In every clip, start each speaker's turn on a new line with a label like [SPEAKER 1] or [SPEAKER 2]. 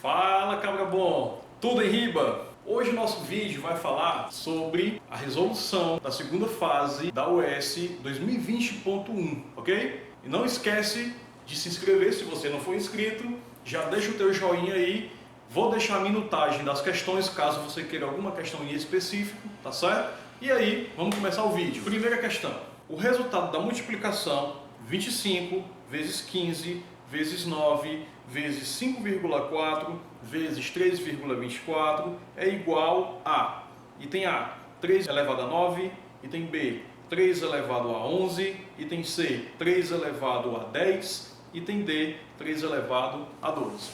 [SPEAKER 1] Fala, cabra bom! Tudo em riba? Hoje o nosso vídeo vai falar sobre a resolução da segunda fase da US 2020.1, ok? E não esquece de se inscrever se você não for inscrito, já deixa o teu joinha aí, vou deixar a minutagem das questões caso você queira alguma questão em específico, tá certo? E aí, vamos começar o vídeo. Primeira questão, o resultado da multiplicação 25 vezes 15 vezes 9 vezes 5,4 vezes 3,24 é igual a, item A, 3 elevado a 9, item B, 3 elevado a 11, item C, 3 elevado a 10, item D, 3 elevado a 12.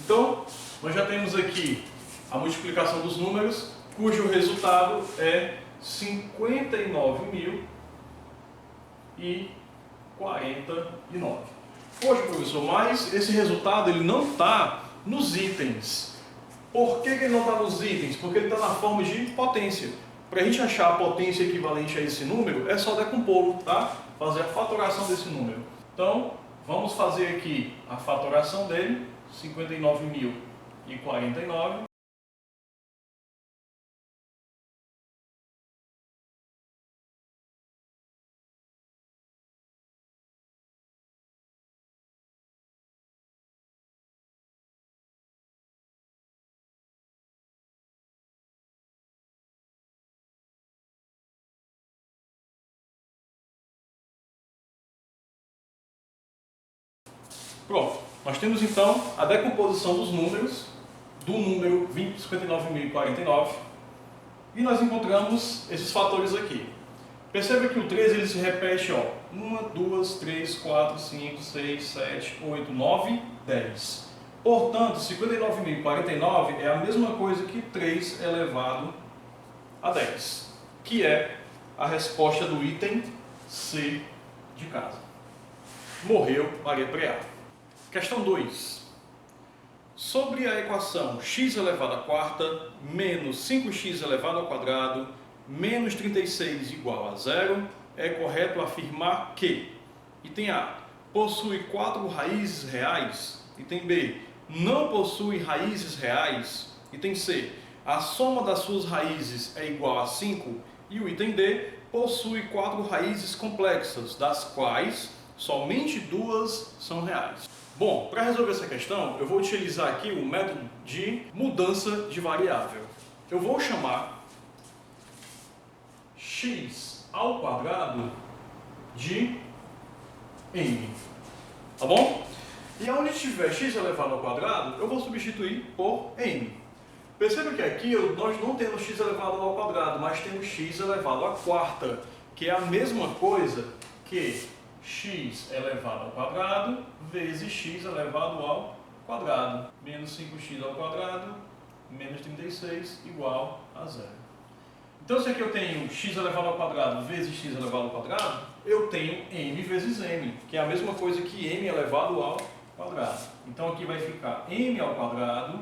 [SPEAKER 1] Então, nós já temos aqui a multiplicação dos números, cujo resultado é 59.049. Poxa, professor, mas esse resultado ele não está nos itens. Por que ele não está nos itens? Porque ele está na forma de potência. Para a gente achar a potência equivalente a esse número, é só decompô-lo, tá? Fazer a fatoração desse número. Então, vamos fazer aqui a fatoração dele, 59.049. Pronto, nós temos então a decomposição dos números, do número 59.049, e nós encontramos esses fatores aqui. Perceba que o 13 ele se repete, ó, 1, 2, 3, 4, 5, 6, 7, 8, 9, 10. Portanto, 59.049 é a mesma coisa que 3 elevado a 10, que é a resposta do item C de casa. Morreu Maria Preá. Questão 2. Sobre a equação x elevado à quarta menos 5x elevado ao quadrado menos 36 igual a 0, é correto afirmar que item A, possui 4 raízes reais, item B, não possui raízes reais, item C, a soma das suas raízes é igual a 5 e o item D, possui 4 raízes complexas, das quais somente 2 são reais. Bom, para resolver essa questão, eu vou utilizar aqui o método de mudança de variável. Eu vou chamar x ao quadrado de n, tá bom? E onde tiver x elevado ao quadrado, eu vou substituir por n. Perceba que aqui nós não temos x elevado ao quadrado, mas temos x elevado à quarta, que é a mesma coisa que x elevado ao quadrado vezes x elevado ao quadrado. Menos 5x ao quadrado, menos 36, igual a 0. Então, se aqui eu tenho x elevado ao quadrado vezes x elevado ao quadrado, eu tenho m vezes m, que é a mesma coisa que m elevado ao quadrado. Então, aqui vai ficar m ao quadrado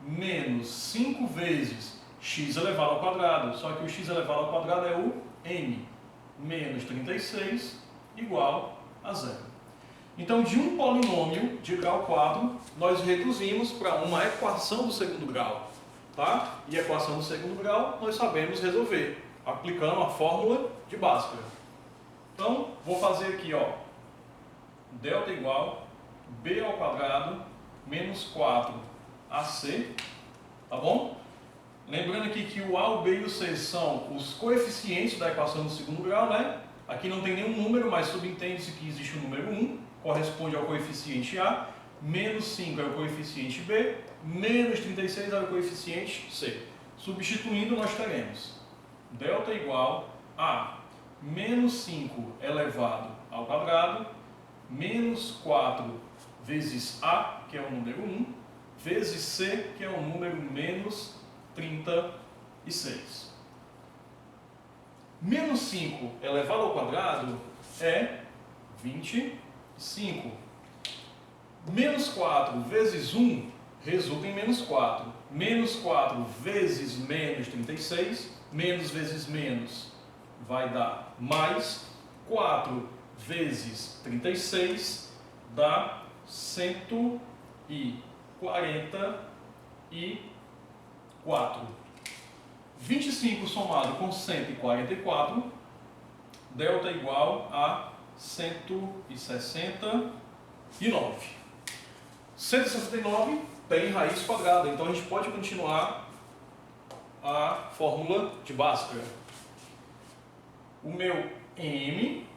[SPEAKER 1] menos 5 vezes x elevado ao quadrado, só que o x elevado ao quadrado é o m, menos 36, igual a 0. Então, de um polinômio de grau 4, nós reduzimos para uma equação do segundo grau. Tá? E a equação do segundo grau nós sabemos resolver, aplicando a fórmula de Bhaskara. Então, vou fazer aqui, ó, delta igual b ao quadrado menos 4ac, tá bom? Lembrando aqui que o a, o b e o c são os coeficientes da equação do segundo grau, né? Aqui não tem nenhum número, mas subentende-se que existe o número 1, corresponde ao coeficiente A, menos 5 é o coeficiente B, menos 36 é o coeficiente C. Substituindo, nós teremos delta igual a menos 5 elevado ao quadrado, menos 4 vezes A, que é o número 1, vezes C, que é o número menos 36. Menos 5 elevado ao quadrado é 25. Menos 4 vezes 1 resulta em menos 4. Menos 4 vezes menos 36, menos vezes menos vai dar mais. 4 vezes 36 dá 100 e 144. 25 somado com 144, delta igual a 169. 169 tem raiz quadrada, então a gente pode continuar a fórmula de Bhaskara. O meu m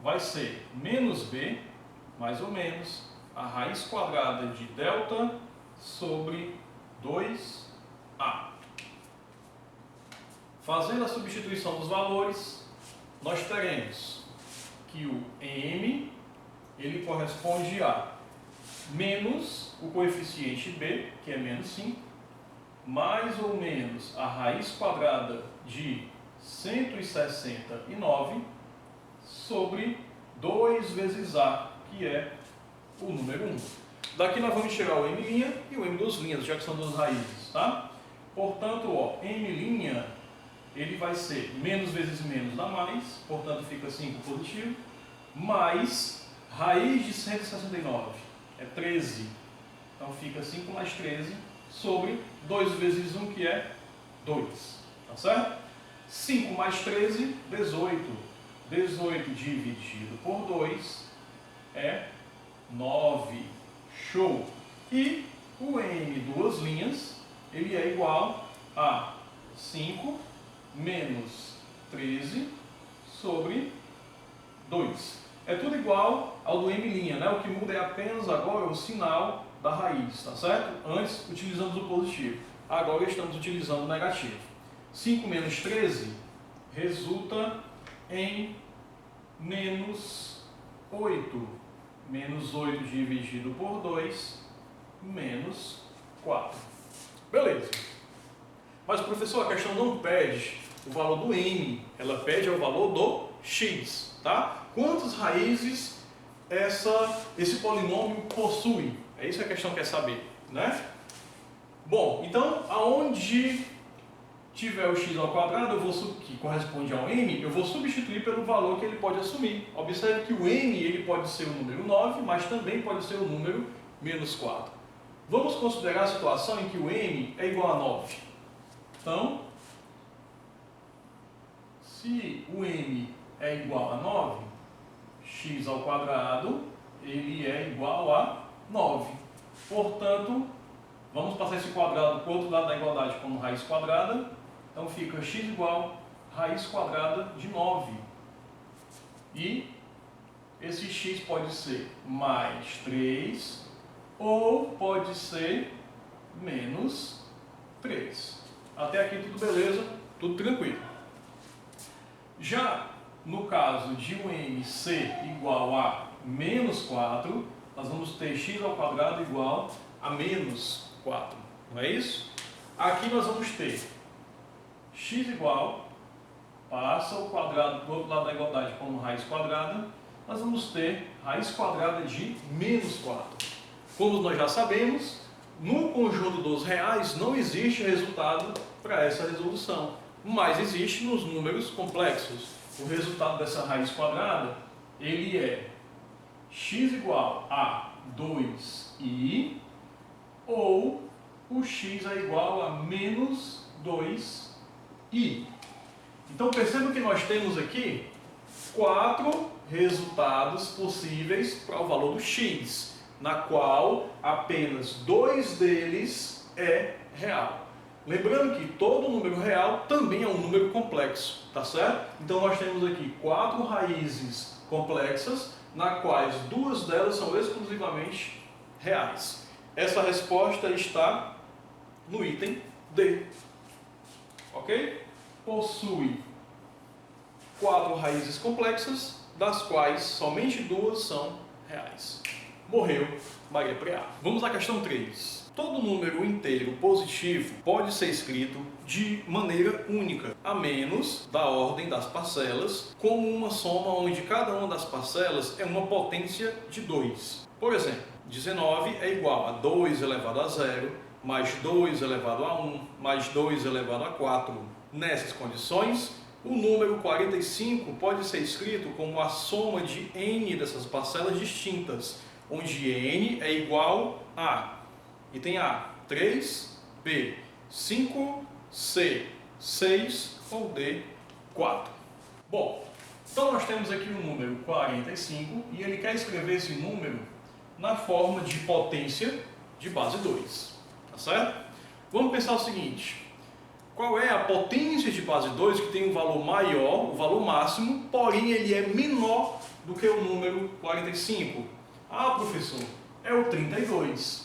[SPEAKER 1] vai ser menos b, mais ou menos, a raiz quadrada de delta sobre 2a. Fazendo a substituição dos valores, nós teremos que o m ele corresponde a menos o coeficiente b, que é menos 5, mais ou menos a raiz quadrada de 169 sobre 2 vezes a, que é o número 1. Daqui nós vamos tirar o m' e o m', já que são duas raízes, tá? Portanto, ó, m' ele vai ser menos vezes menos dá mais, portanto fica 5 positivo, mais raiz de 169 é 13, então fica 5 mais 13 sobre 2 vezes 1, que é 2, tá certo? 5 mais 13, 18. 18 dividido por 2 é 9. Show! E o m duas linhas, ele é igual a 5 menos 13 sobre 2. É tudo igual ao do m', né? O que muda é apenas agora o sinal da raiz, tá certo? Antes utilizamos o positivo, agora estamos utilizando o negativo. 5 menos 13 resulta em menos 8. Menos 8 dividido por 2, menos 4. Beleza. Mas, professor, a questão não pede o valor do m, ela pede o valor do x, tá? Quantas raízes esse polinômio possui? É isso que a questão quer saber, né? Bom, então, aonde tiver o x ao quadrado, que corresponde ao m, eu vou substituir pelo valor que ele pode assumir. Observe que o m ele pode ser o número 9, mas também pode ser o número menos 4. Vamos considerar a situação em que o m é igual a 9. Então, se o m é igual a 9, x ao quadrado ele é igual a 9. Portanto, vamos passar esse quadrado para o outro lado da igualdade como raiz quadrada. Então fica x igual a raiz quadrada de 9. E esse x pode ser mais 3 ou pode ser menos 3. Até aqui tudo beleza, tudo tranquilo. Já no caso de o m ser igual a menos 4, nós vamos ter x ao quadrado igual a menos 4. Não é isso? Aqui nós vamos ter x igual, passa o quadrado do outro lado da igualdade como raiz quadrada, nós vamos ter raiz quadrada de menos 4. Como nós já sabemos, no conjunto dos reais não existe resultado para essa resolução, mas existe nos números complexos. O resultado dessa raiz quadrada, ele é x igual a 2i ou o x é igual a menos 2i. Então perceba que nós temos aqui 4 resultados possíveis para o valor do x, na qual apenas 2 deles é real. Lembrando que todo número real também é um número complexo, tá certo? Então nós temos aqui 4 raízes complexas, na quais 2 delas são exclusivamente reais. Essa resposta está no item D. Ok? Possui 4 raízes complexas, das quais somente 2 são reais. Morreu Maria Preá. Vamos à questão 3. Todo número inteiro positivo pode ser escrito de maneira única, a menos da ordem das parcelas, como uma soma onde cada uma das parcelas é uma potência de 2. Por exemplo, 19 é igual a 2 elevado a 0, mais 2 elevado a 1, mais 2 elevado a 4. Nessas condições, o número 45 pode ser escrito como a soma de n dessas parcelas distintas, onde n é igual a Item A, 3, B, 5, C, 6 ou D, 4. Bom, então nós temos aqui o número 45 e ele quer escrever esse número na forma de potência de base 2, tá certo? Vamos pensar o seguinte, qual é a potência de base 2 que tem um valor maior, o valor máximo, porém ele é menor do que o número 45? Ah, professor, é o 32.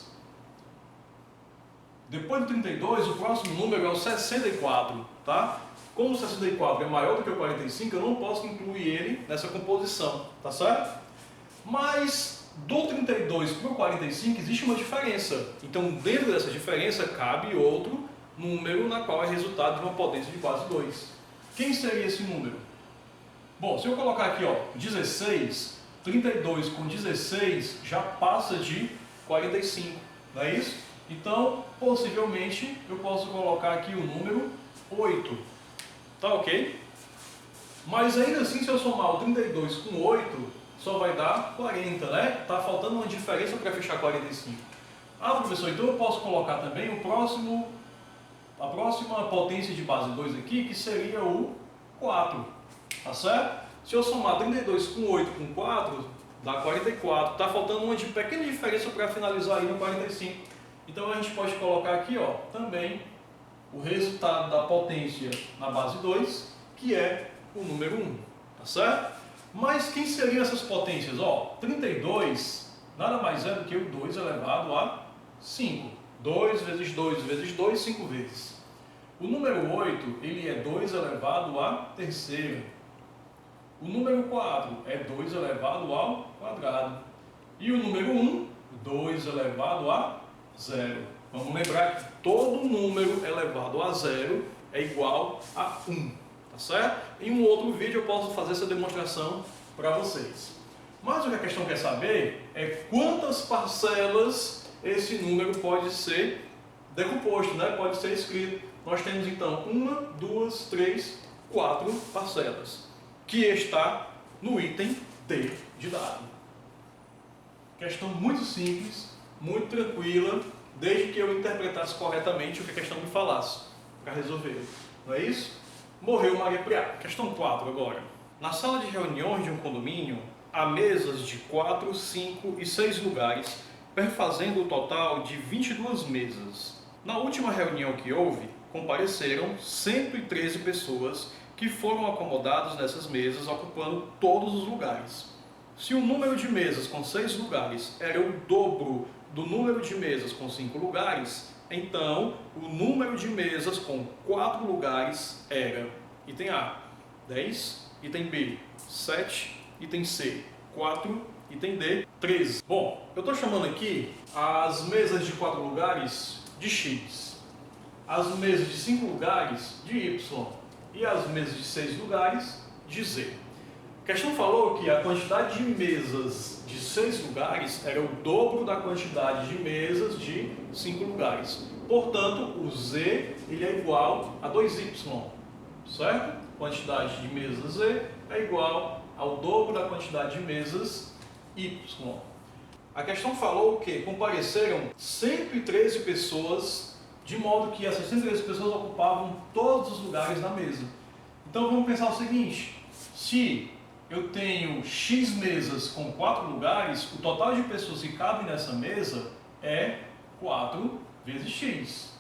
[SPEAKER 1] Depois do 32, o próximo número é o 64, tá? Como o 64 é maior do que o 45, eu não posso incluir ele nessa composição, tá certo? Mas do 32 para o 45 existe uma diferença. Então, dentro dessa diferença, cabe outro número na qual é resultado de uma potência de base 2. Quem seria esse número? Bom, se eu colocar aqui, ó, 16, 32 com 16 já passa de 45, não é isso? Então, possivelmente, eu posso colocar aqui o número 8, tá ok? Mas ainda assim, se eu somar o 32 com 8, só vai dar 40, né? Tá faltando uma diferença para fechar 45. Ah, professor, então eu posso colocar também a próxima potência de base 2 aqui, que seria o 4, tá certo? Se eu somar 32 com 8 com 4, dá 44. Tá faltando uma pequena diferença para finalizar aí no 45. Então a gente pode colocar aqui, ó, também o resultado da potência na base 2, que é o número 1, tá certo? Mas quem seriam essas potências? Ó, 32 nada mais é do que o 2 elevado a 5. 2 vezes 2 vezes 2, 5 vezes. O número 8, ele é 2 elevado à terceira. O número 4 é 2 elevado ao quadrado. E o número 1, 2 elevado a 0. Vamos lembrar que todo número elevado a 0 é igual a 1, tá certo? Em um outro vídeo eu posso fazer essa demonstração para vocês. Mas o que a questão quer saber é quantas parcelas esse número pode ser decomposto, né? Pode ser escrito. Nós temos então 1, 2, 3, 4 parcelas, que está no item D de dado. Questão muito simples, muito tranquila, desde que eu interpretasse corretamente o que a questão me falasse, para resolver. Não é isso? Morreu Maria Priá. Questão 4 agora. Na sala de reuniões de um condomínio, há mesas de 4, 5 e 6 lugares, perfazendo o total de 22 mesas. Na última reunião que houve, compareceram 113 pessoas que foram acomodadas nessas mesas, ocupando todos os lugares. Se o número de mesas com 6 lugares era o dobro do número de mesas com 5 lugares, então o número de mesas com 4 lugares era: item A, 10, item B, 7, item C, 4, item D, 13. Bom, eu estou chamando aqui as mesas de 4 lugares de X, as mesas de 5 lugares de Y e as mesas de 6 lugares de Z. A questão falou que a quantidade de mesas de 6 lugares era o dobro da quantidade de mesas de 5 lugares. Portanto, o Z ele é igual a 2Y, certo? Quantidade de mesas Z é igual ao dobro da quantidade de mesas Y. A questão falou que compareceram 113 pessoas, de modo que essas 113 pessoas ocupavam todos os lugares na mesa. Então vamos pensar o seguinte: se eu tenho X mesas com 4 lugares, o total de pessoas que cabem nessa mesa é 4 vezes X.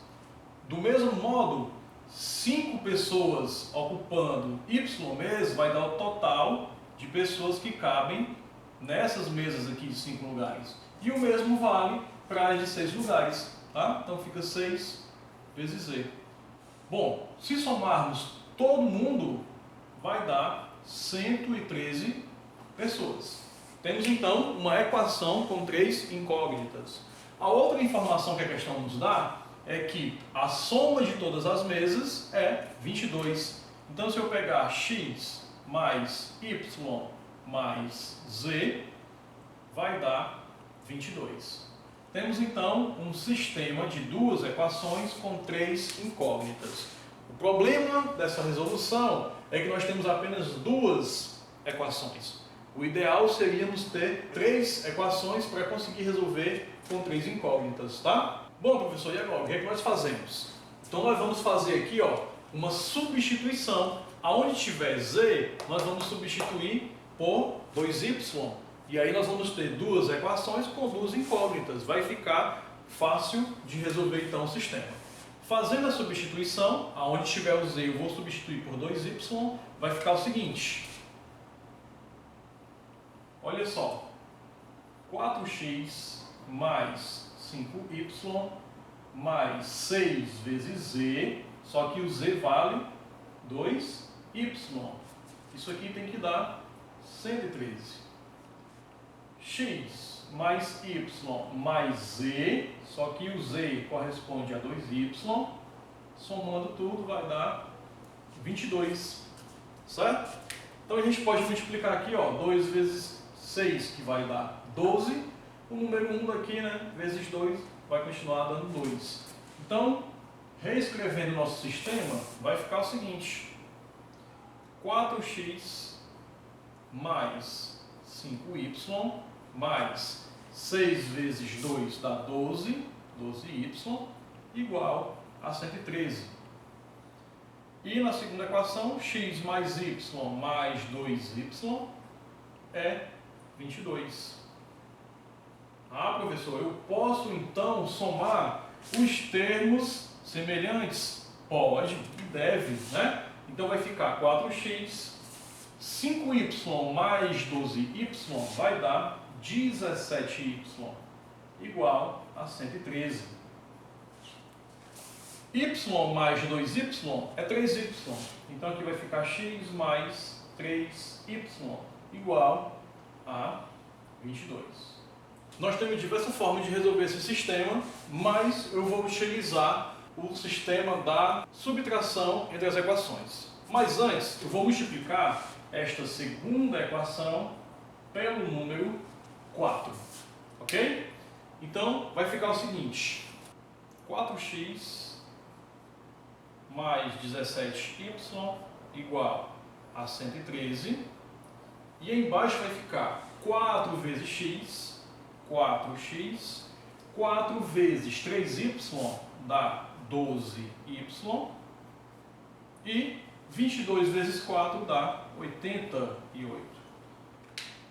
[SPEAKER 1] Do mesmo modo, 5 pessoas ocupando Y mesas vai dar o total de pessoas que cabem nessas mesas aqui de 5 lugares. E o mesmo vale para as de 6 lugares, tá? Então fica 6 vezes Z. Bom, se somarmos todo mundo, vai dar 113 pessoas. Temos então uma equação com 3 incógnitas. A outra informação que a questão nos dá é que a soma de todas as mesas é 22. Então se eu pegar X mais Y mais Z, vai dar 22. Temos então um sistema de duas equações com 3 incógnitas. O problema dessa resolução é que nós temos apenas 2 equações. O ideal seríamos ter 3 equações para conseguir resolver com 3 incógnitas, tá? Bom, professor, e agora? O que é que nós fazemos? Então nós vamos fazer aqui, ó, uma substituição. Aonde tiver z, nós vamos substituir por 2y. E aí nós vamos ter duas equações com duas incógnitas. Vai ficar fácil de resolver então o sistema. Fazendo a substituição, aonde tiver o z eu vou substituir por 2y, vai ficar o seguinte. Olha só, 4x mais 5y mais 6 vezes z, só que o z vale 2y. Isso aqui tem que dar 113. X mais y mais z, só que o z corresponde a 2y, somando tudo vai dar 22, certo? Então a gente pode multiplicar aqui, ó, 2 vezes 6, que vai dar 12, o número 1 daqui, né, vezes 2, vai continuar dando 2. Então, reescrevendo o nosso sistema, vai ficar o seguinte, 4x mais 5y mais 6 vezes 2 dá 12, 12y, igual a 113. E na segunda equação, x mais y mais 2y é 22. Ah, professor, eu posso então somar os termos semelhantes? Pode e deve, né? Então vai ficar 4x, 5y mais 12y vai dar 17y, igual a 113. Y mais 2y é 3y, então aqui vai ficar x mais 3y, igual a 22. Nós temos diversas formas de resolver esse sistema, mas eu vou utilizar o sistema da subtração entre as equações. Mas antes, eu vou multiplicar esta segunda equação pelo número 4, ok? Então, vai ficar o seguinte, 4x mais 17y igual a 113, e aí embaixo vai ficar 4 vezes x, 4x, 4 vezes 3y dá 12y, e 22 vezes 4 dá 88.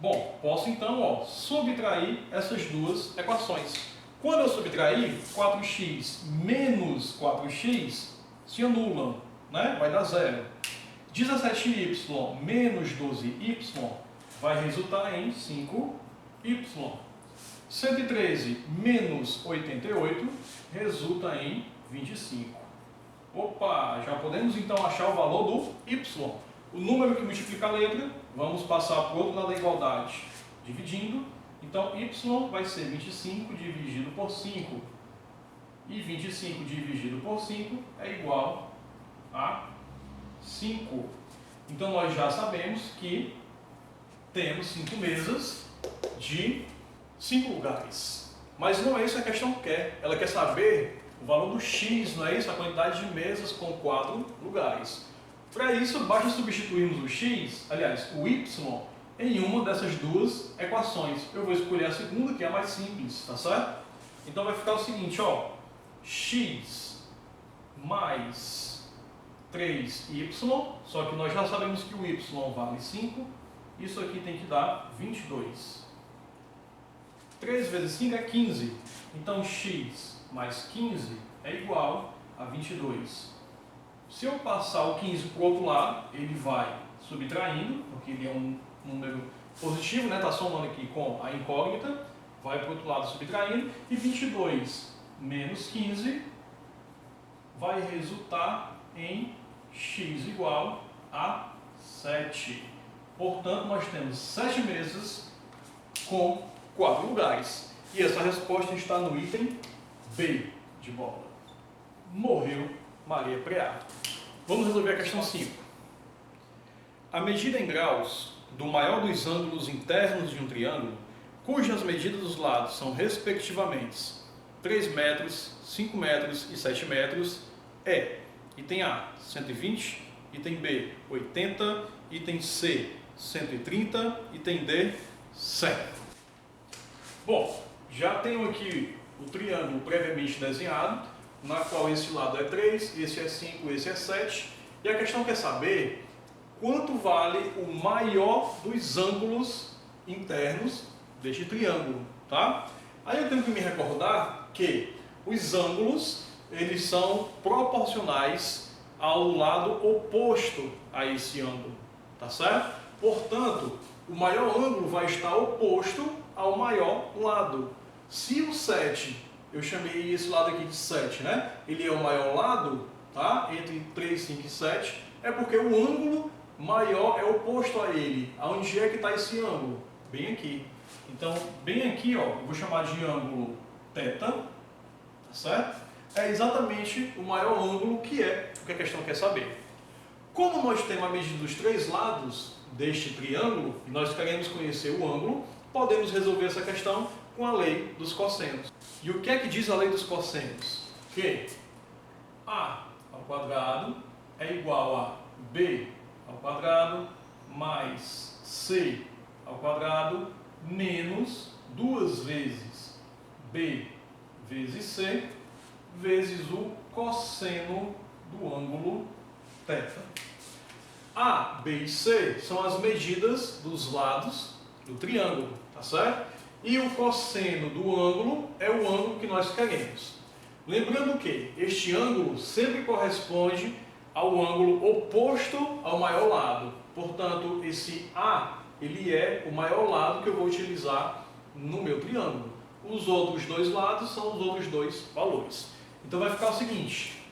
[SPEAKER 1] Bom, posso então, ó, subtrair essas duas equações. Quando eu subtrair, 4x menos 4x se anulam, né? Vai dar zero. 17y menos 12y vai resultar em 5y. 113 menos 88 resulta em 25. Opa, já podemos então achar o valor do y. O número que multiplica a letra, vamos passar para o outro lado da igualdade, dividindo. Então, y vai ser 25 dividido por 5. E 25 dividido por 5 é igual a 5. Então, nós já sabemos que temos 5 mesas de 5 lugares. Mas não é isso que a questão quer. Ela quer saber o valor do x, não é isso? A quantidade de mesas com 4 lugares. Para isso, basta substituirmos o x, aliás, o y, em uma dessas duas equações. Eu vou escolher a segunda, que é a mais simples, tá certo? Então vai ficar o seguinte, ó, x mais 3y, só que nós já sabemos que o y vale 5, isso aqui tem que dar 22. 3 vezes 5 é 15, então x mais 15 é igual a 22. Se eu passar o 15 para o outro lado, ele vai subtraindo, porque ele é um número positivo, né? Está somando aqui com a incógnita, vai para o outro lado subtraindo, e 22 menos 15 vai resultar em x igual a 7. Portanto, nós temos 7 mesas com 4 lugares. E essa resposta está no item B de bola. Morreu Maria Preá. Vamos resolver a questão 5. A medida em graus do maior dos ângulos internos de um triângulo, cujas medidas dos lados são respectivamente 3 metros, 5 metros e 7 metros, é item A, 120, item B, 80, item C, 130, item D, 100. Bom, já tenho aqui o triângulo previamente desenhado, na qual esse lado é 3, esse é 5, esse é 7. E a questão quer saber quanto vale o maior dos ângulos internos deste triângulo, tá? Aí eu tenho que me recordar que os ângulos, eles são proporcionais ao lado oposto a esse ângulo, tá certo? Portanto, o maior ângulo vai estar oposto ao maior lado. Se o 7, eu chamei esse lado aqui de 7, né? Ele é o maior lado, tá? Entre 3, 5 e 7, é porque o ângulo maior é oposto a ele. Aonde é que está esse ângulo? Bem aqui. Então, bem aqui, ó, eu vou chamar de ângulo θ, tá certo? É exatamente o maior ângulo que é o que a questão quer saber. Como nós temos a medida dos três lados deste triângulo, e nós queremos conhecer o ângulo, podemos resolver essa questão com a lei dos cossenos. E o que é que diz a lei dos cossenos? Que A ao quadrado é igual a B ao quadrado mais C ao quadrado menos 2 vezes B vezes C vezes o cosseno do ângulo θ. A, B e C são as medidas dos lados do triângulo, tá certo? E o cosseno do ângulo é o ângulo que nós queremos. Lembrando que este ângulo sempre corresponde ao ângulo oposto ao maior lado. Portanto, esse A, ele é o maior lado que eu vou utilizar no meu triângulo. Os outros dois lados são os outros dois valores. Então vai ficar o seguinte: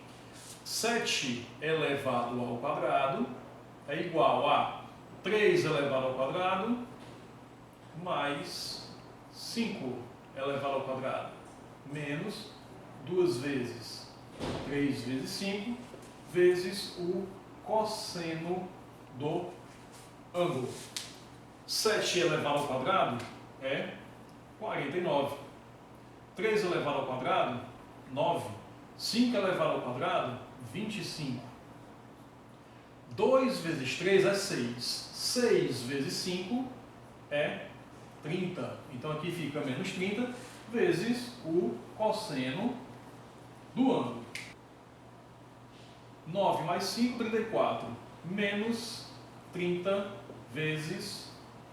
[SPEAKER 1] 7 elevado ao quadrado é igual a 3 elevado ao quadrado mais 5 elevado ao quadrado menos 2 vezes 3 vezes 5 vezes o cosseno do ângulo. 7 elevado ao quadrado é 49. 3 elevado ao quadrado, 9. 5 elevado ao quadrado, 25. 2 vezes 3 é 6. 6 vezes 5 é 30. Então aqui fica menos 30 vezes o cosseno do ângulo. 9 mais 5, 34. Menos 30 vezes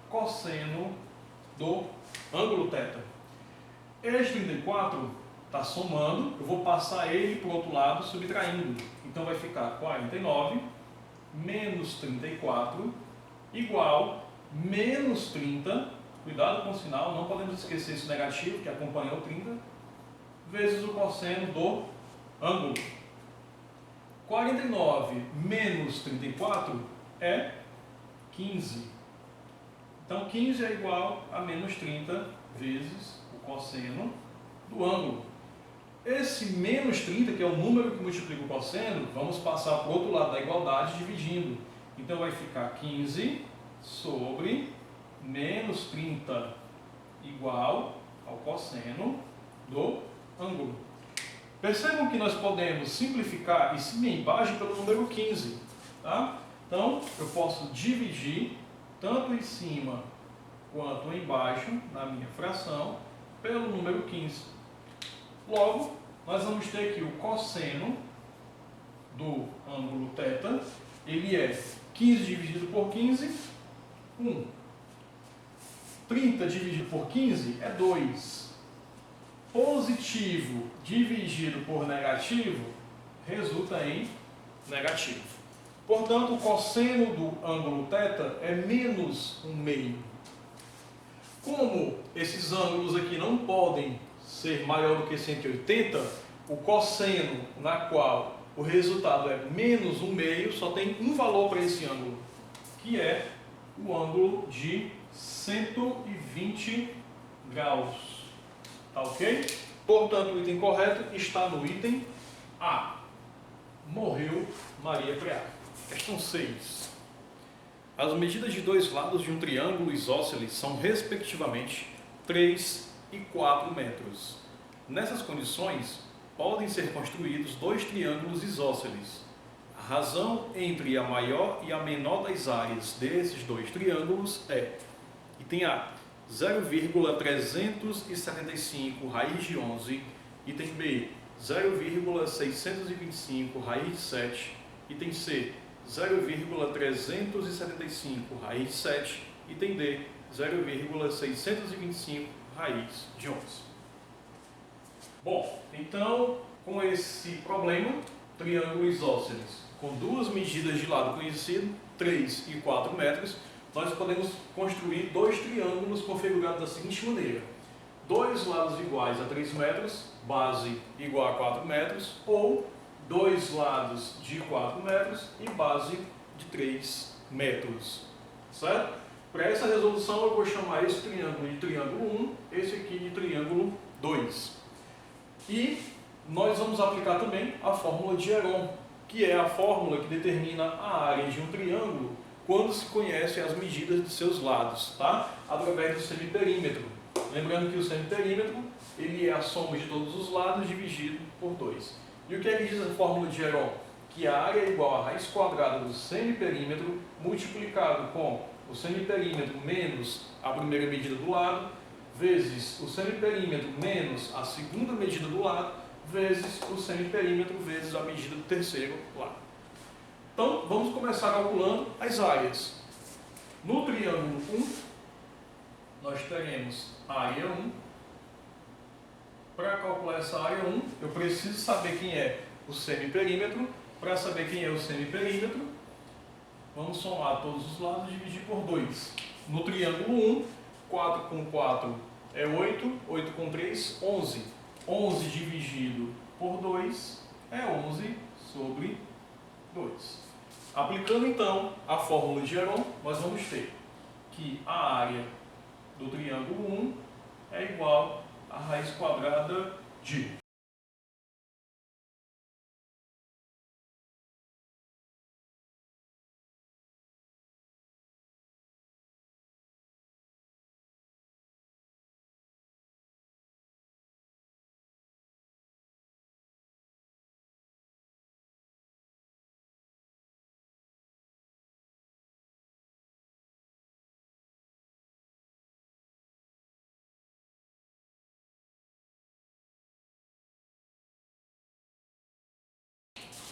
[SPEAKER 1] cosseno do ângulo θ. Este 34 está somando, eu vou passar ele para o outro lado subtraindo. Então vai ficar 49 menos 34 igual menos 30, cuidado com o sinal, não podemos esquecer esse negativo que acompanha o 30, vezes o cosseno do ângulo. 49 menos 34 é 15. Então 15 é igual a menos 30 vezes o cosseno do ângulo. Esse menos 30, que é o número que multiplica o cosseno, vamos passar para o outro lado da igualdade dividindo. Então vai ficar 15 sobre menos 30 igual ao cosseno do ângulo. Percebam que nós podemos simplificar esse cima e embaixo pelo número 15. Tá? Então eu posso dividir tanto em cima quanto embaixo, na minha fração, pelo número 15. Logo, nós vamos ter aqui o cosseno do ângulo θ, ele é 15 dividido por 15, 1. 30 dividido por 15 é 2. Positivo dividido por negativo resulta em negativo. Portanto, o cosseno do ângulo θ é menos 1/2. Como esses ângulos aqui não podem ser maior do que 180, o cosseno na qual o resultado é menos 1/2 só tem um valor para esse ângulo, que é o ângulo de 120 graus. Tá ok? Portanto, o item correto está no item A. Morreu Maria Preá. Questão 6. As medidas de dois lados de um triângulo isósceles são, respectivamente, 3 e 4 metros. Nessas condições, podem ser construídos dois triângulos isósceles. A razão entre a maior e a menor das áreas desses dois triângulos é: item A, 0,375 raiz de 11. Item B, 0,625 raiz de 7. Item C, 0,375 raiz de 7. Item D, 0,625 raiz de 11. Bom, então, com esse problema, triângulo isósceles com duas medidas de lado conhecido, 3 e 4 metros, nós podemos construir dois triângulos configurados da seguinte maneira: dois lados iguais a 3 metros, base igual a 4 metros, ou dois lados de 4 metros e base de 3 metros, certo? Para essa resolução eu vou chamar esse triângulo de triângulo 1, esse aqui de triângulo 2. E nós vamos aplicar também a fórmula de Heron, que é a fórmula que determina a área de um triângulo quando se conhecem as medidas de seus lados, tá? Através do semiperímetro. Lembrando que o semiperímetro ele é a soma de todos os lados dividido por 2. E o que é que diz a fórmula de Heron? Que a área é igual à raiz quadrada do semiperímetro multiplicado com o semiperímetro menos a primeira medida do lado, vezes o semiperímetro menos a segunda medida do lado, vezes o semiperímetro vezes a medida do terceiro lado. Então, vamos começar calculando as áreas. No triângulo 1, nós teremos a área 1. Para calcular essa área 1, eu preciso saber quem é o semiperímetro. Para saber quem é o semiperímetro, vamos somar todos os lados e dividir por 2. No triângulo 1, 4 com 4 é 8, 8 com 3, 11. 11 dividido por 2 é 11 sobre 2. Aplicando então a fórmula de Heron, nós vamos ter que a área do triângulo 1 é igual a raiz quadrada de...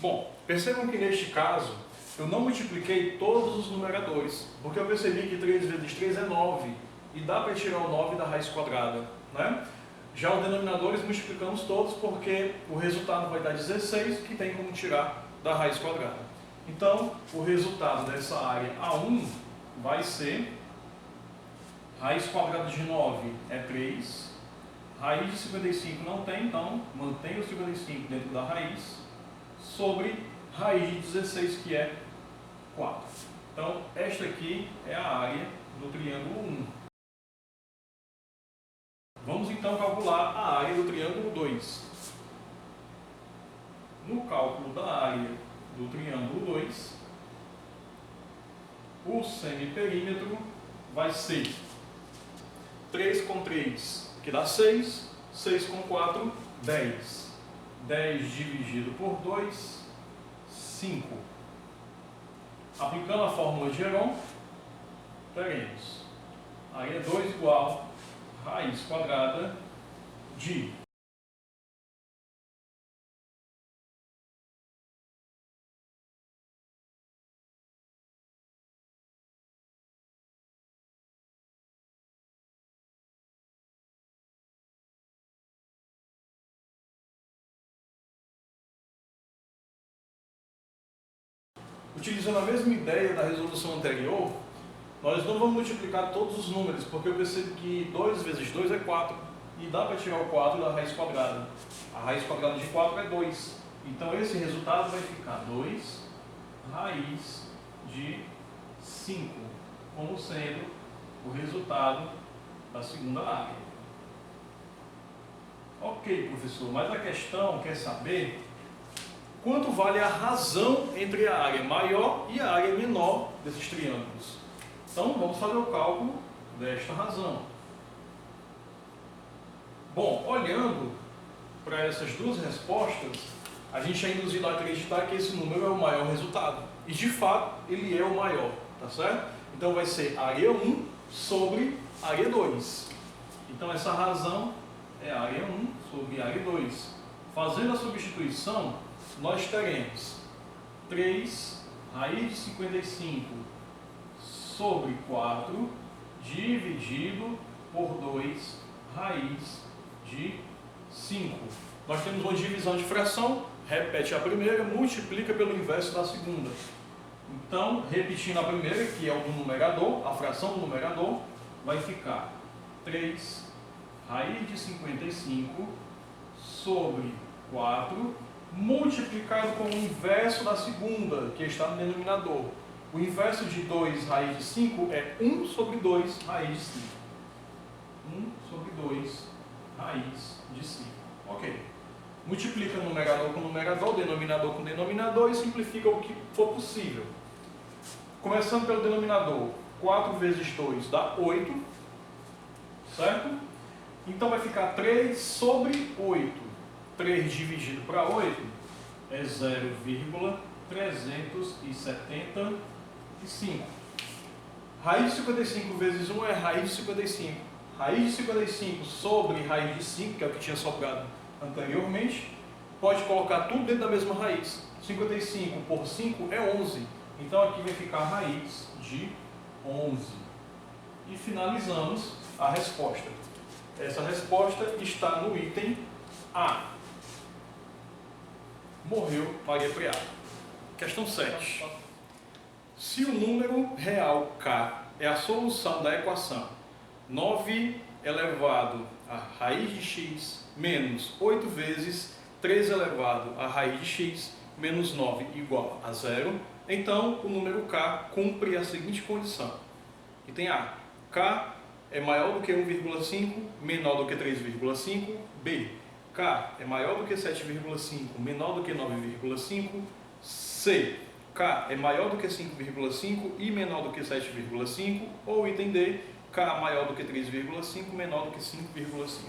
[SPEAKER 1] Bom, percebam que neste caso eu não multipliquei todos os numeradores, porque eu percebi que 3 vezes 3 é 9 e dá para tirar o 9 da raiz quadrada, né? Já os denominadores multiplicamos todos porque o resultado vai dar 16, que tem como tirar da raiz quadrada. Então, o resultado dessa área A1 vai ser raiz quadrada de 9 é 3, raiz de 55 não tem, então mantém o 55 dentro da raiz, sobre raiz de 16, que é 4. Então, esta aqui é a área do triângulo 1. Vamos então calcular a área do triângulo 2. No cálculo da área do triângulo 2, o semiperímetro vai ser 3 com 3, que dá 6, 6 com 4, 10. 10 dividido por 2, 5. Aplicando a fórmula de Heron, teremos área 2 igual a raiz quadrada de... Utilizando a mesma ideia da resolução anterior, nós não vamos multiplicar todos os números, porque eu percebo que 2 vezes 2 é 4, e dá para tirar o 4 da raiz quadrada. A raiz quadrada de 4 é 2. Então esse resultado vai ficar 2 raiz de 5, como sendo o resultado da segunda área. Ok, professor, mas a questão quer saber quanto vale a razão entre a área maior e a área menor desses triângulos. Então, vamos fazer o cálculo desta razão. Bom, olhando para essas duas respostas, a gente é induzido a acreditar que esse número é o maior resultado. E, de fato, ele é o maior, tá certo? Então, vai ser área 1 sobre área 2. Então essa razão é área 1 sobre área 2. Fazendo a substituição, nós teremos 3 raiz de 55 sobre 4 dividido por 2 raiz de 5. Nós temos uma divisão de fração, repete a primeira, multiplica pelo inverso da segunda. Então, repetindo a primeira, que é o do numerador, a fração do numerador, vai ficar 3 raiz de 55 sobre 4, multiplicado com o inverso da segunda, que está no denominador. O inverso de 2 raiz de 5 é 1 sobre 2 raiz de 5. 1 sobre 2 raiz de 5. Ok. Multiplica o numerador com o numerador, denominador com denominador e simplifica o que for possível. Começando pelo denominador, 4 vezes 2 dá 8, certo? Então vai ficar 3 sobre 8. 3 dividido para 8 é 0,375. Raiz de 55 vezes 1 é raiz de 55. Raiz de 55 sobre raiz de 5, que é o que tinha sobrado anteriormente, pode colocar tudo dentro da mesma raiz. 55 por 5 é 11. Então aqui vai ficar a raiz de 11. E finalizamos a resposta. Essa resposta está no item A. Morreu Maria Preá. Questão 7. Se o número real K é a solução da equação 9 elevado a raiz de x menos 8 vezes 3 elevado a raiz de x menos 9 igual a 0, então o número K cumpre a seguinte condição. Item A. K é maior do que 1,5, menor do que 3,5. B. K é maior do que 7,5, menor do que 9,5. C. K é maior do que 5,5 e menor do que 7,5. Ou item D. K maior do que 3,5, menor do que 5,5.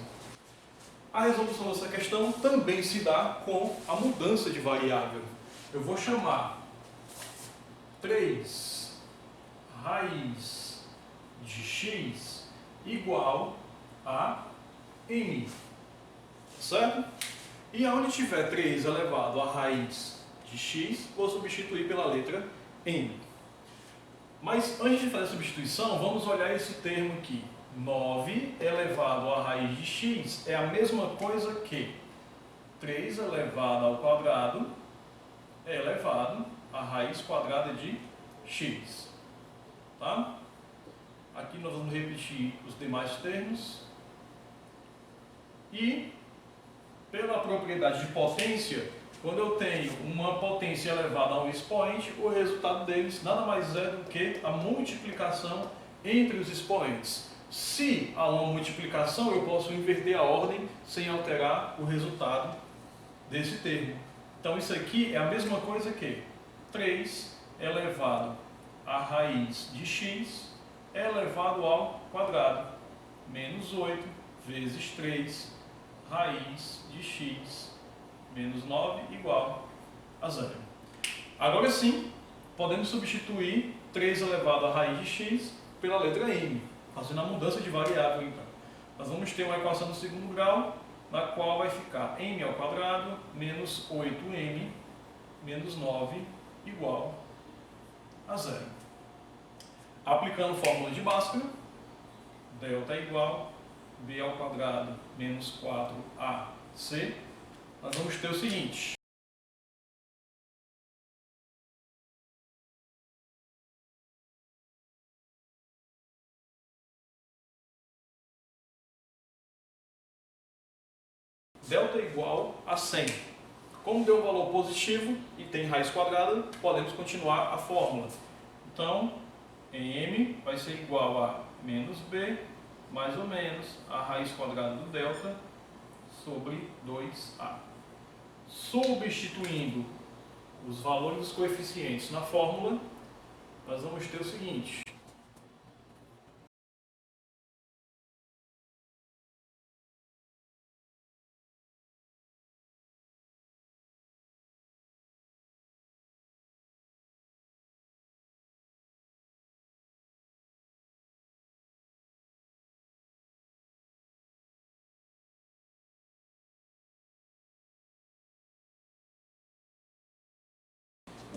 [SPEAKER 1] A resolução dessa questão também se dá com a mudança de variável. Eu vou chamar 3 raiz de x igual a n, certo? E aonde tiver 3 elevado a raiz de x, vou substituir pela letra n. Mas antes de fazer a substituição, vamos olhar esse termo aqui. 9 elevado à raiz de x é a mesma coisa que 3 elevado ao quadrado elevado à raiz quadrada de x. Tá? Aqui nós vamos repetir os demais termos. E, pela propriedade de potência, quando eu tenho uma potência elevada a um expoente, o resultado deles nada mais é do que a multiplicação entre os expoentes. Se há uma multiplicação, eu posso inverter a ordem sem alterar o resultado desse termo. Então isso aqui é a mesma coisa que 3 elevado à raiz de x elevado ao quadrado, menos 8 vezes 3 raiz de x menos 9 igual a 0. Agora sim, podemos substituir 3 elevado à raiz de x pela letra m, fazendo a mudança de variável. Então, nós vamos ter uma equação do segundo grau, na qual vai ficar m ao quadrado menos 8m menos 9 igual a 0. Aplicando fórmula de Bhaskara, delta é igual b ao quadrado menos 4ac, nós vamos ter o seguinte. Delta é igual a 100. Como deu um valor positivo e tem raiz quadrada, podemos continuar a fórmula. Então, em m vai ser igual a menos b, mais ou menos, a raiz quadrada do delta sobre 2a. Substituindo os valores dos coeficientes na fórmula, nós vamos ter o seguinte.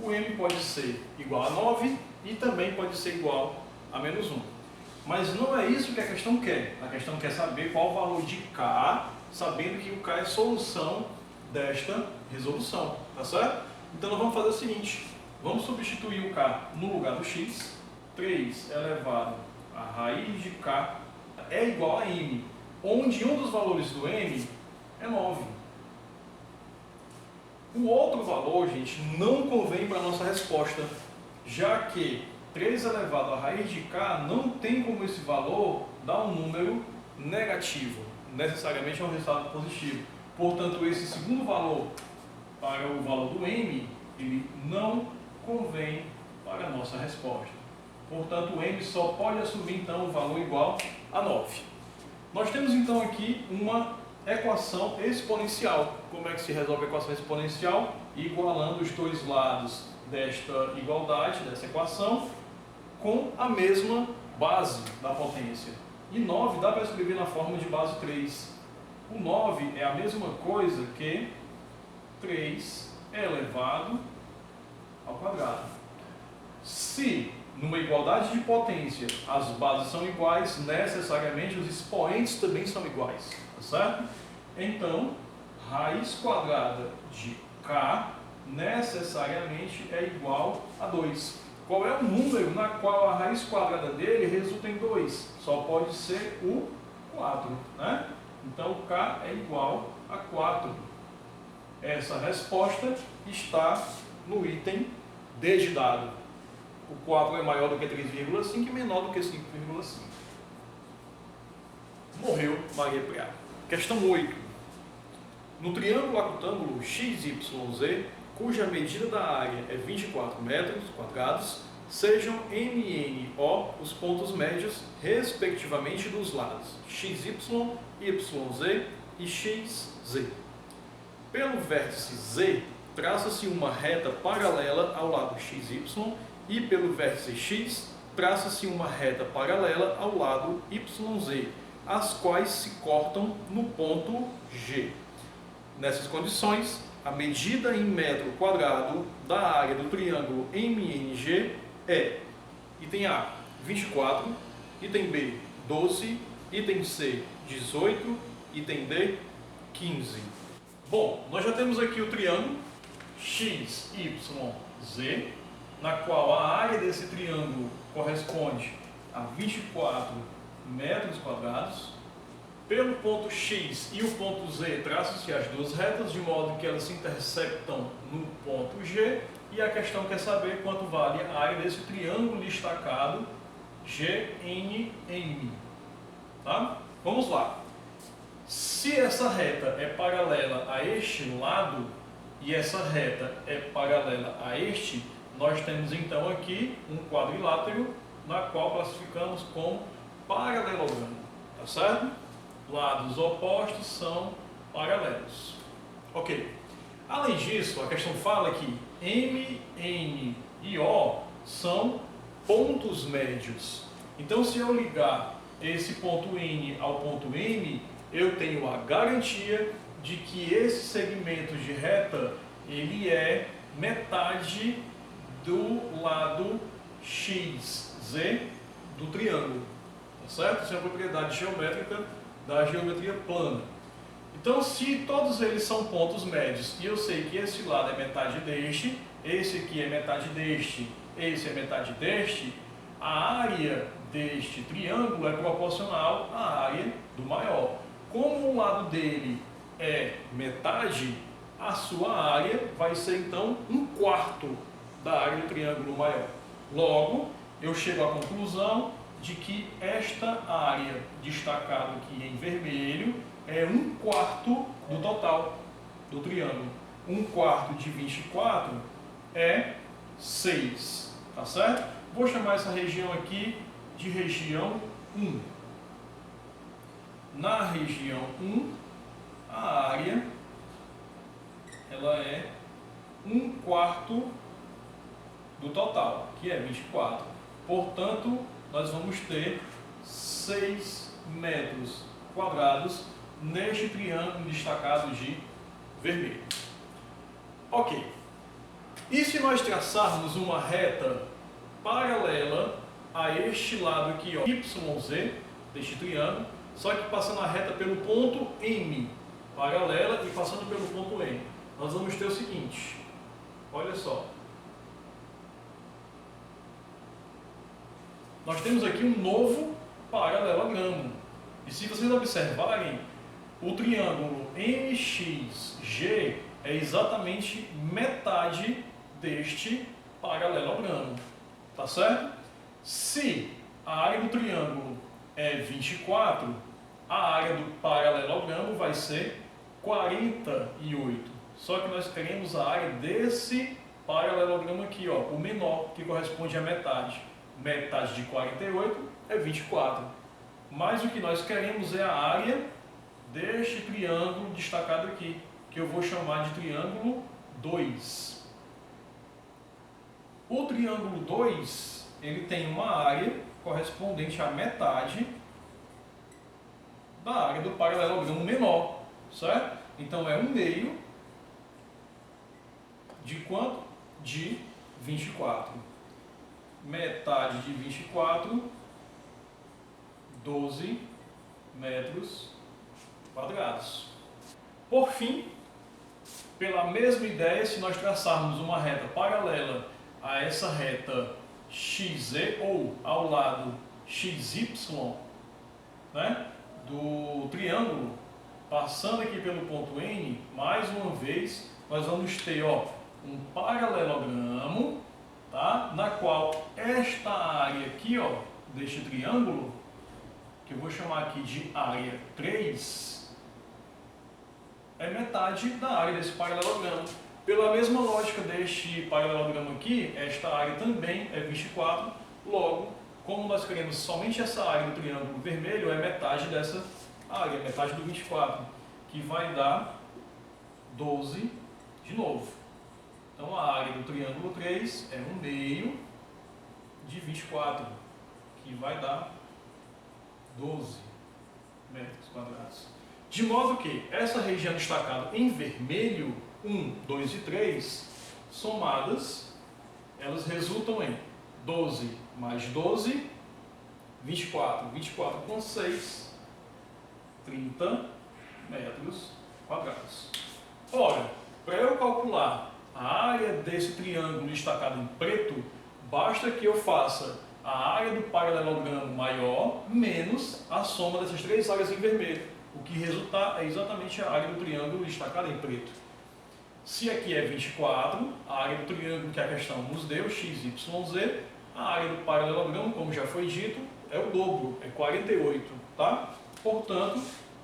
[SPEAKER 1] o m pode ser igual a 9 e também pode ser igual a menos 1. Mas não é isso que a questão quer. A questão quer saber qual o valor de k, sabendo que o k é solução desta resolução, tá certo? Então nós vamos fazer o seguinte, vamos substituir o k no lugar do x, 3 elevado a raiz de k é igual a m, onde um dos valores do m é 9. O outro valor, gente, não convém para a nossa resposta, já que 3 elevado a raiz de k não tem como esse valor dar um número negativo, necessariamente é um resultado positivo. Portanto, esse segundo valor para o valor do m, ele não convém para a nossa resposta. Portanto, o m só pode assumir então o valor igual a 9. Nós temos então aqui uma equação exponencial. Como é que se resolve a equação exponencial? Igualando os dois lados desta igualdade, dessa equação, com a mesma base da potência. E 9 dá para escrever na forma de base 3. O 9 é a mesma coisa que 3 elevado ao quadrado. Se numa igualdade de potência as bases são iguais, necessariamente os expoentes também são iguais, tá certo? Então, raiz quadrada de k necessariamente é igual a 2. Qual é o número na qual a raiz quadrada dele resulta em 2? Só pode ser o 4, né? Então, k é igual a 4. Essa resposta está no item D de dado. O 4 é maior do que 3,5 e menor do que 5,5. Morreu Maria Preá. Questão 8. No triângulo acutângulo XYZ, cuja medida da área é 24 metros quadrados, sejam MNO os pontos médios, respectivamente, dos lados XY, YZ e XZ. Pelo vértice Z, traça-se uma reta paralela ao lado XY e pelo vértice X, traça-se uma reta paralela ao lado YZ, as quais se cortam no ponto G. Nessas condições, a medida em metro quadrado da área do triângulo MNG é: item A, 24, item B, 12, item C, 18, item D, 15. Bom, nós já temos aqui o triângulo XYZ, na qual a área desse triângulo corresponde a 24 metros quadrados. Pelo ponto X e o ponto Z traçam-se as duas retas, de modo que elas se interceptam no ponto G, e a questão quer saber quanto vale a área desse triângulo destacado GNM. Tá? Vamos lá. Se essa reta é paralela a este lado e essa reta é paralela a este, nós temos então aqui um quadrilátero, na qual classificamos como paralelogramo. Tá certo? Lados opostos são paralelos. Ok. Além disso, a questão fala que M, N e O são pontos médios. Então, se eu ligar esse ponto N ao ponto M, eu tenho a garantia de que esse segmento de reta ele é metade do lado XZ do triângulo. Tá certo? Isso é uma propriedade geométrica da geometria plana. Então, se todos eles são pontos médios e eu sei que esse lado é metade deste, esse aqui é metade deste, esse é metade deste, a área deste triângulo é proporcional à área do maior. Como o lado dele é metade, a sua área vai ser então 1/4 da área do triângulo maior. Logo, eu chego à conclusão de que esta área destacada aqui em vermelho é 1/4 do total do triângulo. 1/4 de 24 é 6, tá certo? Vou chamar essa região aqui de região 1. Na região 1, a área ela é 1/4 do total, que é 24. Portanto, nós vamos ter 6 metros quadrados neste triângulo destacado de vermelho. Ok. E se nós traçarmos uma reta paralela a este lado aqui, ó, YZ, deste triângulo, só que passando a reta pelo ponto M, paralela e passando pelo ponto M, nós vamos ter o seguinte, olha só. Nós temos aqui um novo paralelogramo. E se vocês observarem, o triângulo MXG é exatamente metade deste paralelogramo. Tá certo? Se a área do triângulo é 24, a área do paralelogramo vai ser 48. Só que nós queremos a área desse paralelogramo aqui, ó, o menor, que corresponde à metade. Metade de 48 é 24. Mas o que nós queremos é a área deste triângulo destacado aqui, que eu vou chamar de triângulo 2. O triângulo 2, ele tem uma área correspondente à metade da área do paralelogramo menor, certo? Então é 1/2 de quanto? De 24. Metade de 24, 12 metros quadrados. Por fim, pela mesma ideia, se nós traçarmos uma reta paralela a essa reta XZ ou ao lado XY, né, do triângulo, passando aqui pelo ponto N, mais uma vez, nós vamos ter, ó, um paralelogramo, tá, na qual esta área aqui, ó, deste triângulo, que eu vou chamar aqui de área 3, é metade da área desse paralelogramo. Pela mesma lógica deste paralelogramo aqui, esta área também é 24, logo, como nós queremos somente essa área do triângulo vermelho, é metade dessa área, metade do 24, que vai dar 12 de novo. Então a área do triângulo 3 é 1/2 de 24, que vai dar 12 metros quadrados. De modo que essa região destacada em vermelho, 1, 2 e 3, somadas, elas resultam em 12 mais 12, 24. 24 com 6, 30 metros quadrados. Ora, para eu calcular a área desse triângulo destacado em preto, basta que eu faça a área do paralelogramo maior menos a soma dessas três áreas em vermelho. O que resultar é exatamente a área do triângulo destacado em preto. Se aqui é 24, a área do triângulo que a questão nos deu, XYZ, a área do paralelogramo, como já foi dito, é o dobro, é 48, tá? Portanto,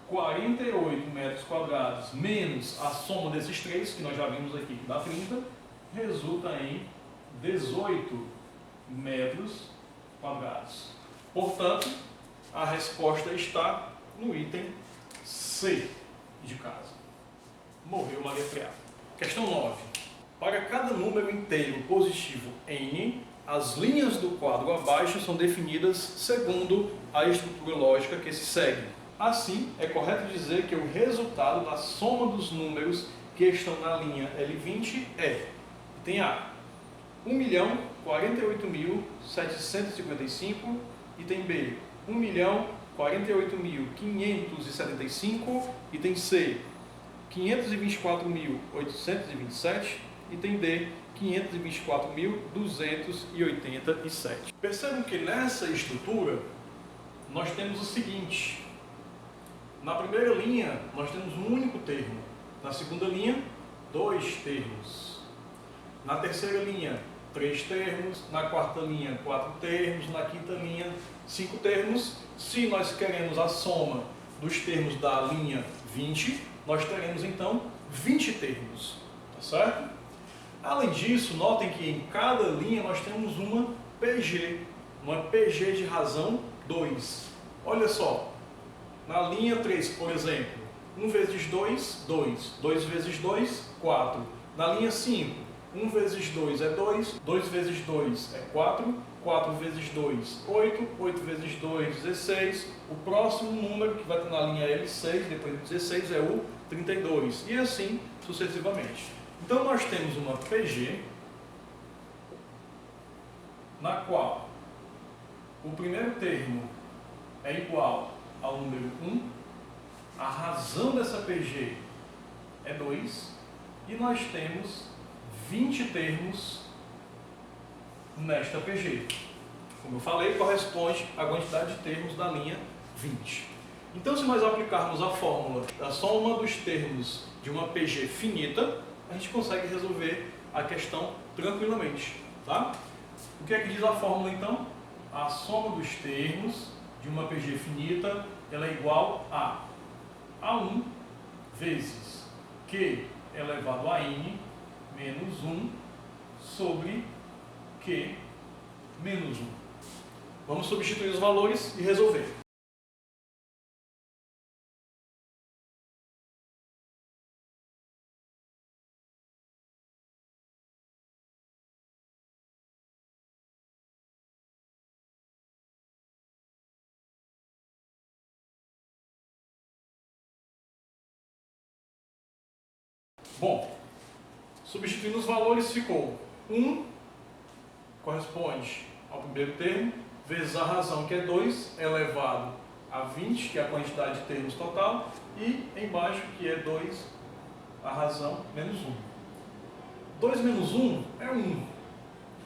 [SPEAKER 1] 48 metros quadrados menos a soma desses três, que nós já vimos aqui que dá 30, resulta em 18 metros quadrados. Portanto, a resposta está no item C de casa. Morreu Maria Preata. Questão 9. Para cada número inteiro positivo n, as linhas do quadro abaixo são definidas segundo a estrutura lógica que se segue. Assim, é correto dizer que o resultado da soma dos números que estão na linha L20 é, tem A, 1.048.755, item B, 1.048.575, item C, 524.827, item D, 524.287. Percebam que nessa estrutura nós temos o seguinte: na primeira linha nós temos um único termo, na segunda linha, 2 termos, na terceira linha, 3 termos, na quarta linha, 4 termos, na quinta linha, 5 termos. Se nós queremos a soma dos termos da linha 20, nós teremos então 20 termos, tá certo? Além disso, notem que em cada linha nós temos uma PG de razão 2. Olha só, na linha 3, por exemplo, 1 vezes 2, 2, 2 vezes 2, 4. Na linha 5, 1 vezes 2 é 2, 2 vezes 2 é 4, 4 vezes 2, 8, 8 vezes 2, 16. O próximo número que vai estar na linha L6, depois do 16, é o 32. E assim sucessivamente. Então nós temos uma PG na qual o primeiro termo é igual ao número 1, a razão dessa PG é 2, e nós temos 20 termos nesta PG. Como eu falei, corresponde à quantidade de termos da linha 20. Então, se nós aplicarmos a fórmula da soma dos termos de uma PG finita, a gente consegue resolver a questão tranquilamente, tá? O que é que diz a fórmula, então? A soma dos termos de uma PG finita, ela é igual a A1 vezes Q elevado a N menos 1 sobre Q menos 1. Vamos substituir os valores e resolver. Bom, substituindo os valores ficou 1 corresponde ao primeiro termo, vezes a razão, que é 2, elevado a 20, que é a quantidade de termos total, e embaixo, que é 2, a razão, menos 1. 2 menos 1 é 1.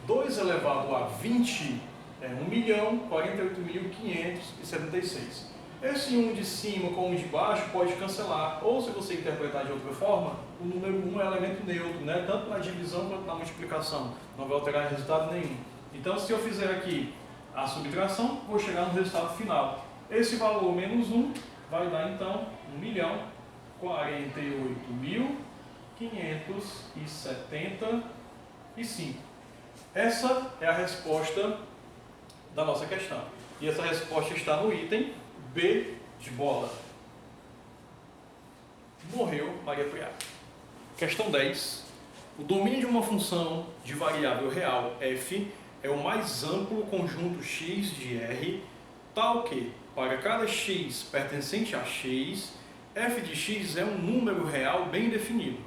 [SPEAKER 1] 2 elevado a 20 é 1.048.576. Esse 1 de cima com o de baixo pode cancelar, ou se você interpretar de outra forma, o número 1 é elemento neutro, né? Tanto na divisão quanto na multiplicação, não vai alterar resultado nenhum. Então, se eu fizer aqui a subtração, vou chegar no resultado final. Esse valor menos 1 vai dar então 1.048.575. Essa é a resposta da nossa questão. E essa resposta está no item B de bola. Morreu Maria Priá. Questão 10. O domínio de uma função de variável real f é o mais amplo conjunto x de R, tal que, para cada x pertencente a x, f de x é um número real bem definido.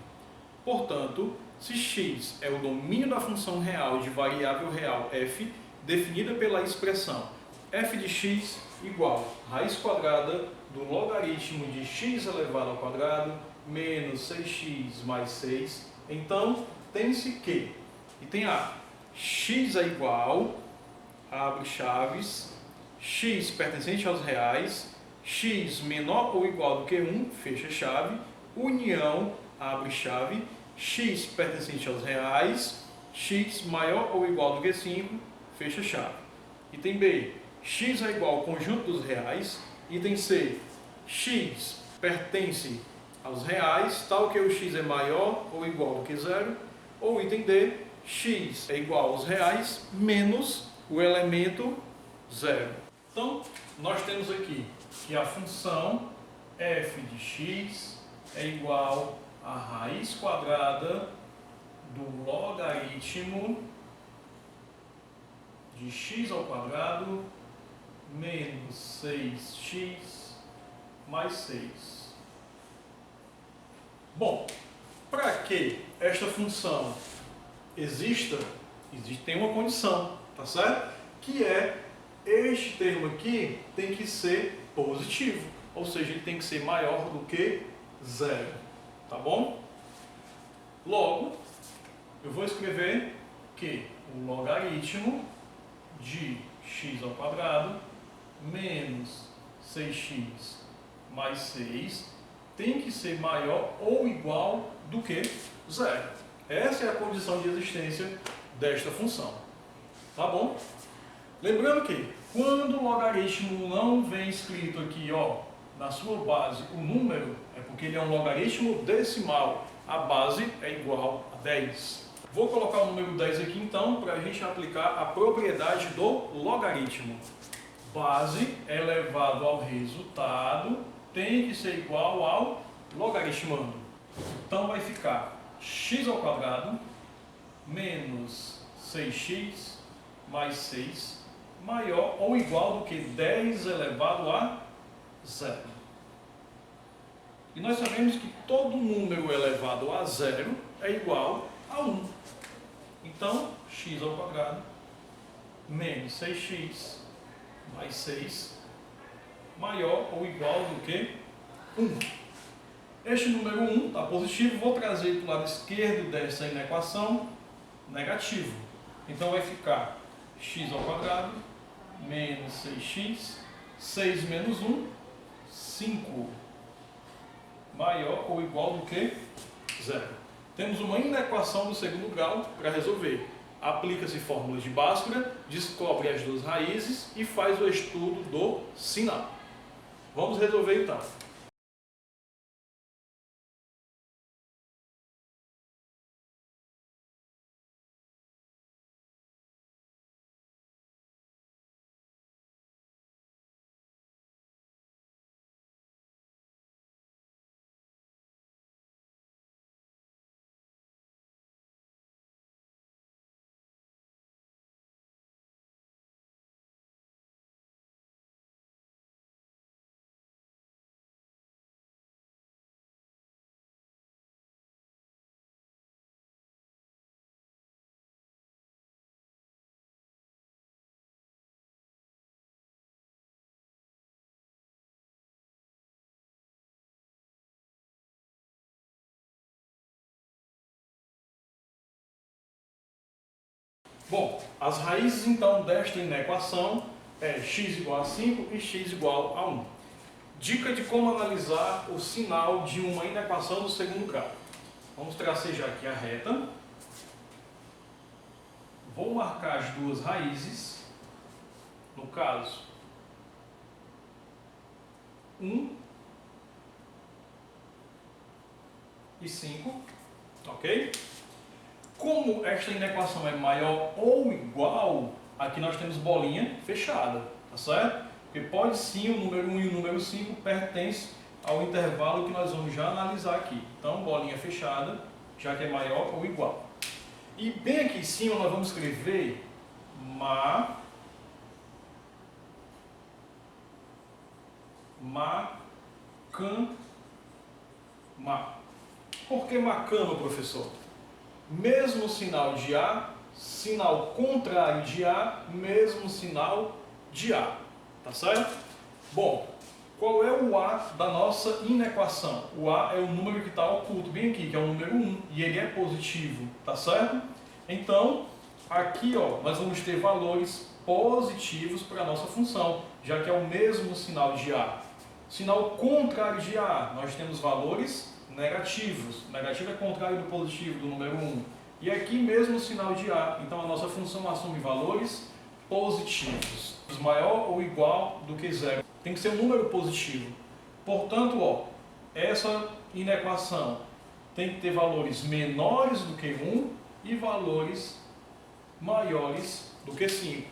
[SPEAKER 1] Portanto, se x é o domínio da função real de variável real f, definida pela expressão f de x igual raiz quadrada do logaritmo de x elevado ao quadrado menos 6x mais 6, então tem-se que, item A, x é igual, abre chaves, x pertencente aos reais, x menor ou igual do que 1, fecha chave, união, abre chave, x pertencente aos reais, x maior ou igual do que 5, fecha chave. Item B, x é igual ao conjunto dos reais. Item C, x pertence aos reais, tal que o x é maior ou igual do que 0. Ou item D, x é igual aos reais menos o elemento 0. Então, nós temos aqui que a função f de x é igual a raiz quadrada do logaritmo de x ao quadrado menos 6x mais 6. Bom, para que esta função exista, tem uma condição, tá certo? Que é este termo aqui tem que ser positivo, ou seja, ele tem que ser maior do que 0, tá bom? Logo, eu vou escrever que o logaritmo de x ao quadrado menos 6x mais 6 tem que ser maior ou igual do que 0. Essa é a condição de existência desta função. Tá bom? Lembrando que quando o logaritmo não vem escrito aqui, ó, na sua base, o número, é porque ele é um logaritmo decimal. A base é igual a 10. Vou colocar o número 10 aqui então, para a gente aplicar a propriedade do logaritmo. Base elevado ao resultado tem que ser igual ao logaritmando. Então vai ficar x ao quadrado menos 6x mais 6 maior ou igual do que 10 elevado a 0. E nós sabemos que todo número elevado a 0 é igual a 1. Então, x ao quadrado menos 6x mais 6 maior ou igual do que 1. Este número 1 está positivo, vou trazer para o lado esquerdo dessa inequação negativo. Então vai ficar x ao quadrado menos 6x, 6 menos 1, 5 maior ou igual do que 0. Temos uma inequação do segundo grau para resolver. Aplica-se fórmula de Bhaskara, descobre as duas raízes e faz o estudo do sinal. Vamos resolver então. Bom, as raízes então desta inequação é x igual a 5 e x igual a 1. Dica de como analisar o sinal de uma inequação do segundo grau. Vamos tracejar aqui a reta. Vou marcar as duas raízes. No caso, 1 e 5, ok? Como esta inequação é maior ou igual, aqui nós temos bolinha fechada, tá certo? Porque pode sim, o número 1 e o número 5 pertencem ao intervalo que nós vamos já analisar aqui. Então, bolinha fechada, já que é maior ou igual. E bem aqui em cima nós vamos escrever Por que macano, professor? Mesmo sinal de A, sinal contrário de A, mesmo sinal de A. Tá certo? Bom, qual é o A da nossa inequação? O A é o número que está oculto bem aqui, que é o número 1, e ele é positivo, tá certo? Então, aqui ó, nós vamos ter valores positivos para a nossa função, já que é o mesmo sinal de A. Sinal contrário de A, nós temos valores negativos. Negativo é contrário do positivo, do número 1. E aqui mesmo o sinal de A, então a nossa função assume valores positivos. Maior ou igual do que 0. Tem que ser um número positivo. Portanto, ó, essa inequação tem que ter valores menores do que 1 e valores maiores do que 5.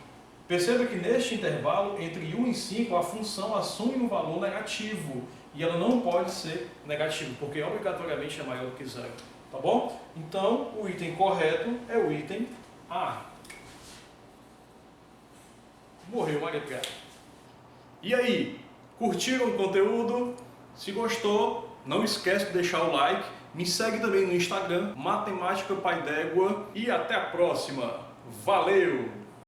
[SPEAKER 1] Perceba que neste intervalo, entre 1 e 5, a função assume um valor negativo. E ela não pode ser negativa, porque obrigatoriamente é maior do que 0. Tá bom? Então, o item correto é o item A. Morreu, Maria Piara. E aí, curtiram o conteúdo? Se gostou, não esquece de deixar o like. Me segue também no Instagram, Matemática Pai d'Égua. E até a próxima. Valeu!